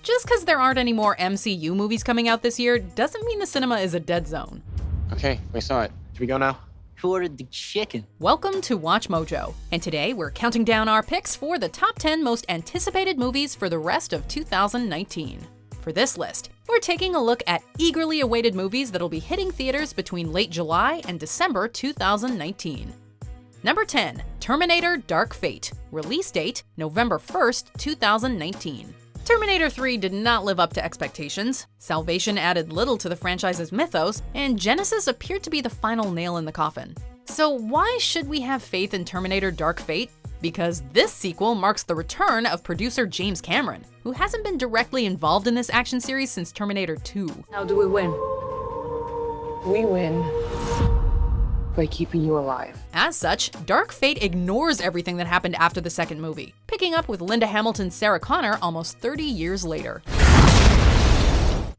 Just because there aren't any more MCU movies coming out this year doesn't mean the cinema is a dead zone. Okay, we saw it. Should we go now? Who ordered the chicken? Welcome to Watch Mojo, and today we're counting down our picks for the top 10 most anticipated movies for the rest of 2019. For this list, we're taking a look at eagerly awaited movies that'll be hitting theaters between late July and December 2019. Number 10, Terminator Dark Fate. Release date, November 1st, 2019. Terminator 3 did not live up to expectations. Salvation added little to the franchise's mythos, and Genesis appeared to be the final nail in the coffin. So why should we have faith in Terminator Dark Fate? Because this sequel marks the return of producer James Cameron, who hasn't been directly involved in this action series since Terminator 2. How do we win? We win by keeping you alive. As such, Dark Fate ignores everything that happened after the second movie, picking up with Linda Hamilton's Sarah Connor almost 30 years later.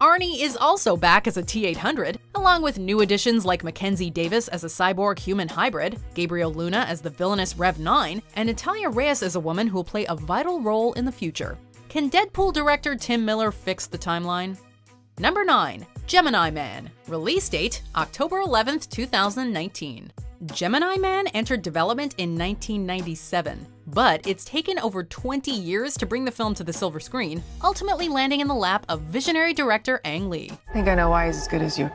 Arnie is also back as a T-800, along with new additions like Mackenzie Davis as a cyborg-human hybrid, Gabriel Luna as the villainous Rev-9, and Natalia Reyes as a woman who will play a vital role in the future. Can Deadpool director Tim Miller fix the timeline? Number 9, Gemini Man. Release date, October 11th, 2019. Gemini Man entered development in 1997, but it's taken over 20 years to bring the film to the silver screen, ultimately landing in the lap of visionary director Ang Lee. I think I know why he's as good as you.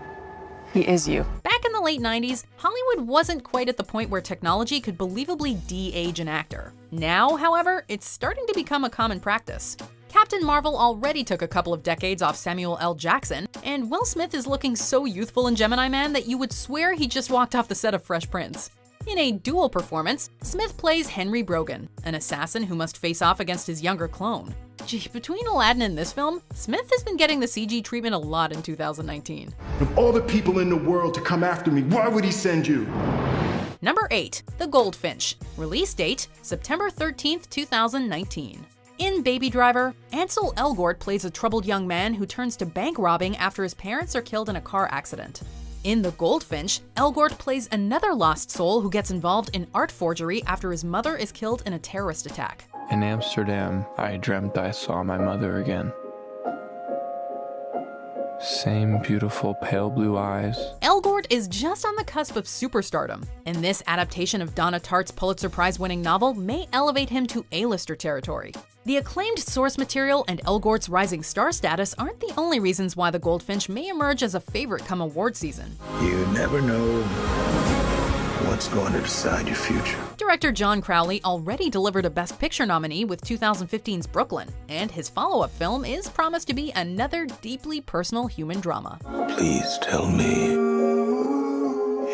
He is you. Back in the late 90s, Hollywood wasn't quite at the point where technology could believably de-age an actor. Now, however, it's starting to become a common practice. Captain Marvel already took a couple of decades off Samuel L. Jackson, and Will Smith is looking so youthful in Gemini Man that you would swear he just walked off the set of Fresh Prince. In a dual performance, Smith plays Henry Brogan, an assassin who must face off against his younger clone. Gee, between Aladdin and this film, Smith has been getting the CG treatment a lot in 2019. Of all the people in the world to come after me, why would he send you? Number 8, The Goldfinch. Release date, September 13th, 2019. In Baby Driver, Ansel Elgort plays a troubled young man who turns to bank robbing after his parents are killed in a car accident. In The Goldfinch, Elgort plays another lost soul who gets involved in art forgery after his mother is killed in a terrorist attack. In Amsterdam, I dreamt I saw my mother again. Same beautiful pale blue eyes. Elgort is just on the cusp of superstardom, and this adaptation of Donna Tartt's Pulitzer Prize-winning novel may elevate him to A-lister territory. The acclaimed source material and Elgort's rising star status aren't the only reasons why The Goldfinch may emerge as a favorite come award season. You never know what's going to decide your future. Director John Crowley already delivered a Best Picture nominee with 2015's Brooklyn, and his follow-up film is promised to be another deeply personal human drama. Please tell me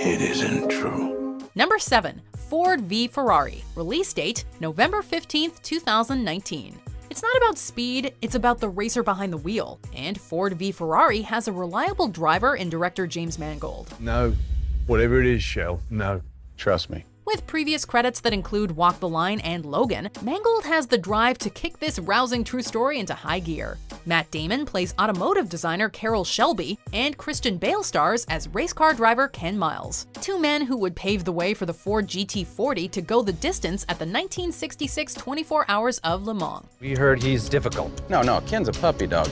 it isn't true. Number 7, Ford v Ferrari. Release date, November 15th, 2019. It's not about speed, it's about the racer behind the wheel, and Ford v Ferrari has a reliable driver in director James Mangold. No, whatever it is, Shell, no, trust me. With previous credits that include Walk the Line and Logan, Mangold has the drive to kick this rousing true story into high gear. Matt Damon plays automotive designer Carroll Shelby, and Christian Bale stars as race car driver Ken Miles, two men who would pave the way for the Ford GT40 to go the distance at the 1966 24 Hours of Le Mans. We heard he's difficult. No, Ken's a puppy dog.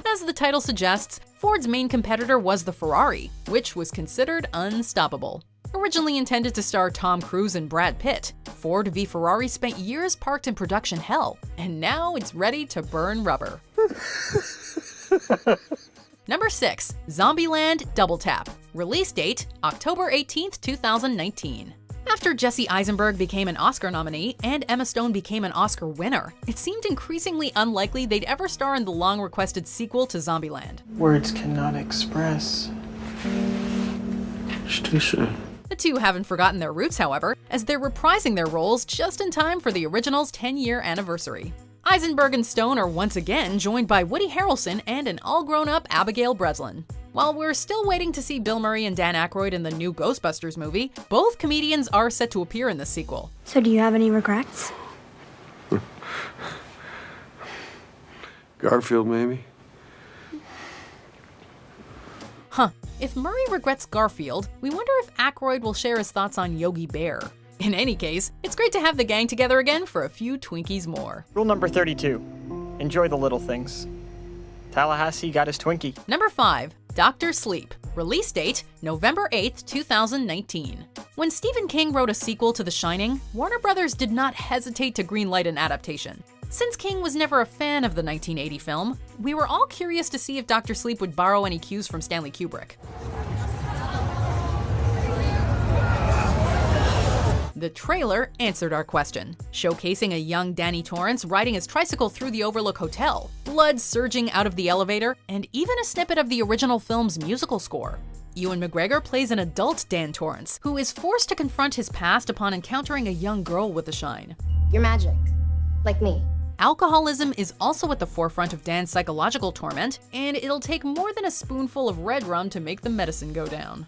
As the title suggests, Ford's main competitor was the Ferrari, which was considered unstoppable. Originally intended to star Tom Cruise and Brad Pitt, Ford v Ferrari spent years parked in production hell, and now it's ready to burn rubber. Number 6, Zombieland Double Tap. Release date, October 18th, 2019. After Jesse Eisenberg became an Oscar nominee and Emma Stone became an Oscar winner, it seemed increasingly unlikely they'd ever star in the long-requested sequel to Zombieland. Words cannot express. It's too soon. The two haven't forgotten their roots, however, as they're reprising their roles just in time for the original's 10-year anniversary. Eisenberg and Stone are once again joined by Woody Harrelson and an all-grown-up Abigail Breslin. While we're still waiting to see Bill Murray and Dan Aykroyd in the new Ghostbusters movie, both comedians are set to appear in this sequel. So do you have any regrets? Garfield, maybe? Huh. If Murray regrets Garfield, we wonder if Aykroyd will share his thoughts on Yogi Bear. In any case, it's great to have the gang together again for a few Twinkies more. Rule number 32. Enjoy the little things. Tallahassee got his Twinkie. Number 5. Dr. Sleep. Release date, November 8th, 2019. When Stephen King wrote a sequel to The Shining, Warner Brothers did not hesitate to greenlight an adaptation. Since King was never a fan of the 1980 film, we were all curious to see if Dr. Sleep would borrow any cues from Stanley Kubrick. The trailer answered our question, showcasing a young Danny Torrance riding his tricycle through the Overlook Hotel, blood surging out of the elevator, and even a snippet of the original film's musical score. Ewan McGregor plays an adult Dan Torrance, who is forced to confront his past upon encountering a young girl with a shine. You're magic. Like me. Alcoholism is also at the forefront of Dan's psychological torment, and it'll take more than a spoonful of red rum to make the medicine go down.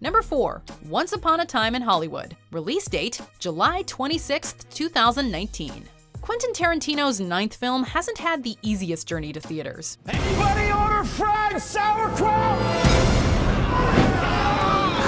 Number 4. Once Upon a Time in Hollywood. Release date, July 26, 2019. Quentin Tarantino's 9th film hasn't had the easiest journey to theaters. Anybody order fried sauerkraut?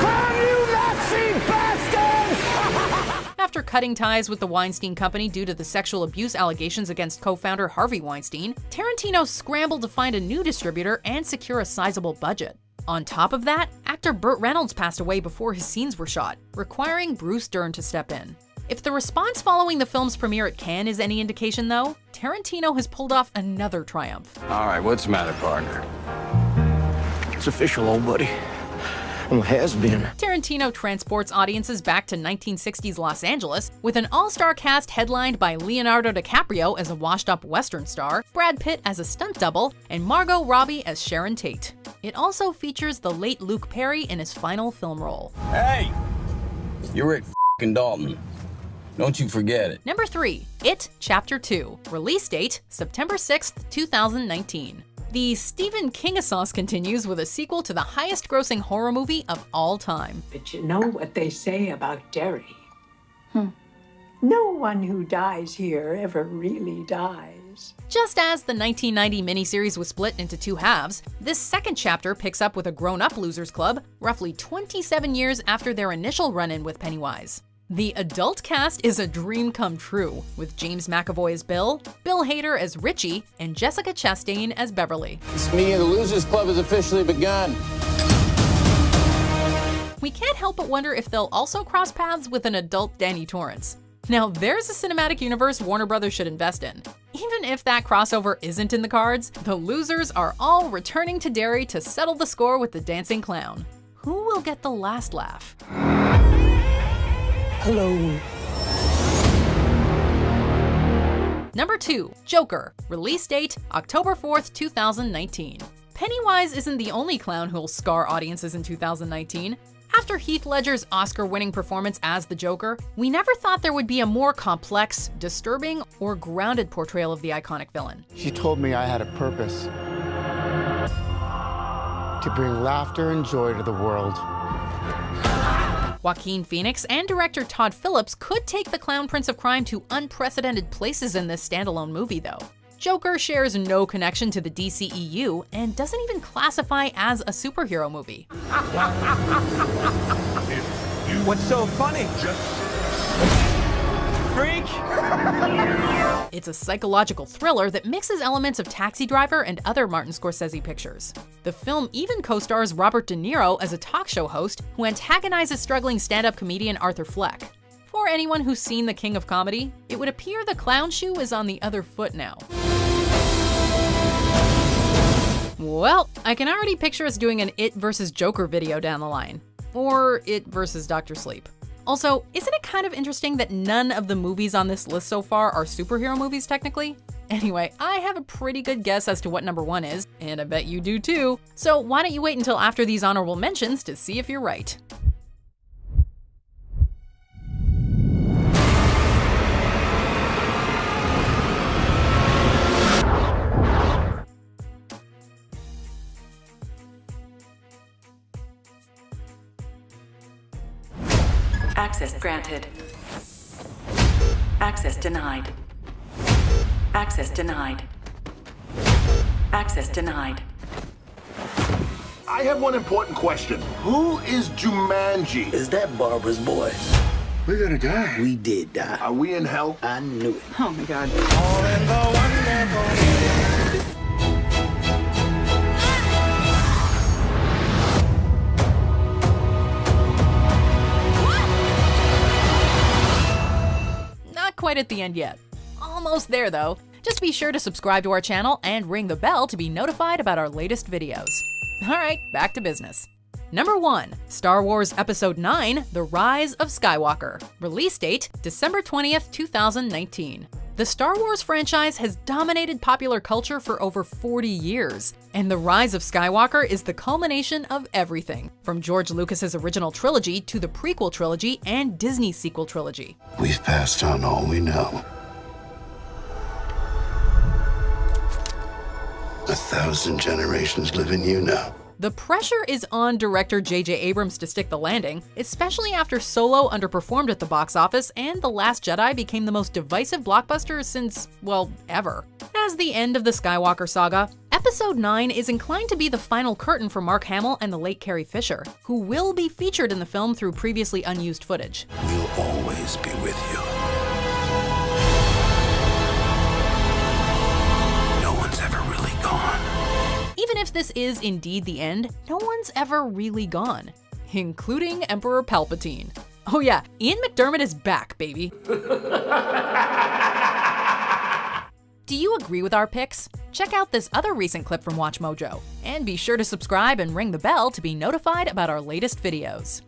Damn you Nazi bastards! After cutting ties with the Weinstein Company due to the sexual abuse allegations against co-founder Harvey Weinstein, Tarantino scrambled to find a new distributor and secure a sizable budget. On top of that, actor Burt Reynolds passed away before his scenes were shot, requiring Bruce Dern to step in. If the response following the film's premiere at Cannes is any indication, though, Tarantino has pulled off another triumph. All right, what's the matter, partner? It's official, old buddy. Well, has been. Tarantino transports audiences back to 1960s Los Angeles with an all-star cast headlined by Leonardo DiCaprio as a washed-up Western star, Brad Pitt as a stunt double, and Margot Robbie as Sharon Tate. It also features the late Luke Perry in his final film role. Hey! You're Rick f***ing Dalton. Don't you forget it. Number 3. It Chapter 2. Release date, September 6th, 2019. The Stephen King-a-sauce continues with a sequel to the highest-grossing horror movie of all time. But you know what they say about Derry? No one who dies here ever really dies. Just as the 1990 miniseries was split into 2 halves, this second chapter picks up with a grown-up losers club roughly 27 years after their initial run-in with Pennywise. The adult cast is a dream come true, with James McAvoy as Bill, Bill Hader as Richie, and Jessica Chastain as Beverly. This meeting of the Losers Club has officially begun. We can't help but wonder if they'll also cross paths with an adult Danny Torrance. Now, there's a cinematic universe Warner Brothers should invest in. Even if that crossover isn't in the cards, the losers are all returning to Derry to settle the score with the dancing clown. Who will get the last laugh? Hello. Number 2. Joker. Release date, October 4th, 2019. Pennywise isn't the only clown who'll scar audiences in 2019. After Heath Ledger's Oscar-winning performance as the Joker, we never thought there would be a more complex, disturbing, or grounded portrayal of the iconic villain. She told me I had a purpose. To bring laughter and joy to the world. Joaquin Phoenix and director Todd Phillips could take the Clown Prince of Crime to unprecedented places in this standalone movie, though. Joker shares no connection to the DCEU and doesn't even classify as a superhero movie. What's so funny? Freak! It's a psychological thriller that mixes elements of Taxi Driver and other Martin Scorsese pictures. The film even co-stars Robert De Niro as a talk show host who antagonizes struggling stand-up comedian Arthur Fleck. For anyone who's seen The King of Comedy, it would appear the clown shoe is on the other foot now. Well, I can already picture us doing an It versus Joker video down the line. Or It versus Dr. Sleep. Also, isn't it kind of interesting that none of the movies on this list so far are superhero movies technically? Anyway, I have a pretty good guess as to what number 1 is, and I bet you do too. So why don't you wait until after these honorable mentions to see if you're right. Access granted. Access denied. Access denied. Access denied. I have one important question. Who is Jumanji? Is that Barbara's boy? We're gonna die. We did die. Are we in hell? I knew it. Oh my God. Not quite at the end yet. Almost there though. Just be sure to subscribe to our channel and ring the bell to be notified about our latest videos. Alright, back to business. Number 1. Star Wars Episode 9: The Rise of Skywalker. Release date, December 20th, 2019. The Star Wars franchise has dominated popular culture for over 40 years, and The Rise of Skywalker is the culmination of everything, from George Lucas's original trilogy to the prequel trilogy and Disney's sequel trilogy. We've passed on all we know. 1,000 generations live in you now. The pressure is on director J.J. Abrams to stick the landing, especially after Solo underperformed at the box office and The Last Jedi became the most divisive blockbuster since, well, ever. As the end of the Skywalker saga, Episode 9 is inclined to be the final curtain for Mark Hamill and the late Carrie Fisher, who will be featured in the film through previously unused footage. We'll always be with you. No one's ever really gone. Even if this is indeed the end, no one's ever really gone, including Emperor Palpatine. Oh yeah, Ian McDiarmid is back, baby. Do you agree with our picks? Check out this other recent clip from WatchMojo, and be sure to subscribe and ring the bell to be notified about our latest videos.